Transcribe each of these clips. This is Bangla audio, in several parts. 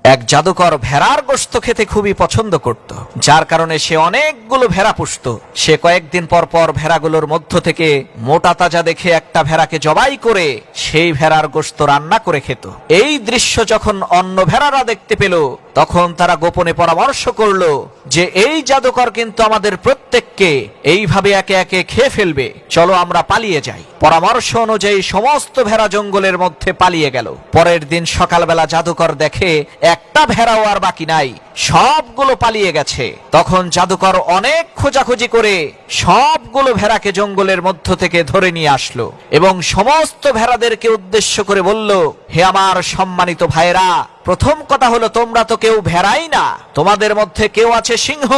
এক জাদুকর ভেড়ার গোশত খেতে খুবই পছন্দ করত, যার কারণে সে অনেকগুলো ভেড়া পুষত। সে কয়েকদিন পর পর ভেড়াগুলোর মধ্য থেকে মোটা তাজা দেখে একটা ভেড়াকে জবাই করে সেই ভেড়ার গোশত রান্না করে খেত। এই দৃশ্য যখন অন্য ভেড়ারা দেখতে পেল, তখন তারা গোপনে পরামর্শ করলো যে এই জাদুকর কিন্তু আমাদের প্রত্যেককে এইভাবে একে একে খেয়ে ফেলবে, চলো আমরা পালিয়ে যাই। পরামর্শ অনুযায়ী সমস্ত ভেড়া জঙ্গলের মধ্যে পালিয়ে গেল। পরের দিন সকালবেলা জাদুকর দেখে একটা ভেড়াও আর বাকি নাই, সবগুলো পালিয়ে গেছে। তখন জাদুকর অনেক খোঁজাখুঁজি করে সবগুলো ভেড়াকে জঙ্গলের মধ্য থেকে ধরে নিয়ে আসলো এবং সমস্ত ভেড়াদেরকে উদ্দেশ্য করে বলল, হে আমার সম্মানিত ভাইরা, প্রথম কথা হলো তোমরা তো কেউ ভেড়াই না, তোমাদের মধ্যে কেউ আছে সিংহ,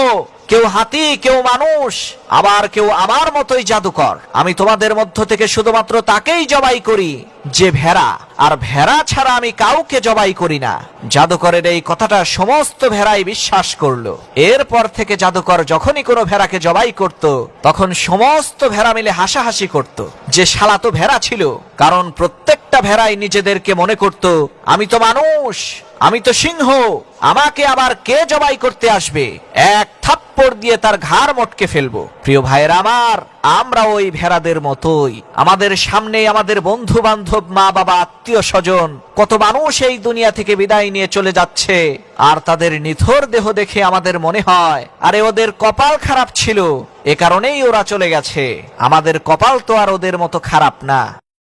কেউ হাতি, কেউ মানুষ, আবার কেউ আমার মতোই জাদুকর। আমি তোমাদের মধ্য থেকে শুধুমাত্র তাকেই জবাই করি যে ভেড়া, আর ভেড়া ছাড়া আমি কাউকে জবাই করি না। জাদুকরের এই কথাটা সমস্ত ভেড়াই বিশ্বাস করলো। এরপর থেকে জাদুকর যখনই কোনো ভেড়াকে জবাই করত, তখন সমস্ত ভেড়া মিলে হাসাহাসি করত যে শালা তো ভেড়া ছিল, কারণ প্রত্যেকটা ভেড়াই নিজেদেরকে মনে করত আমি তো মানুষ, আমি তো সিংহ, আমাকে আবার কে জবাই করতে আসবে, এক থাপ্পড় দিয়ে তার ঘাড় মটকে ফেলবো। প্রিয় ভাইরা আমার, আমরা ওই ভেড়াদের মতোই। আমাদের সামনে আমাদের বন্ধু বান্ধব, মা বাবা, আত্মীয় স্বজন, কত মানুষ এই দুনিয়া থেকে বিদায় নিয়ে চলে যাচ্ছে, আর তাদের নিথর দেহ দেখে আমাদের মনে হয় আরে ওদের কপাল খারাপ ছিল, এ কারণেই ওরা চলে গেছে। আমাদের কপাল তো আর ওদের মতো খারাপ না।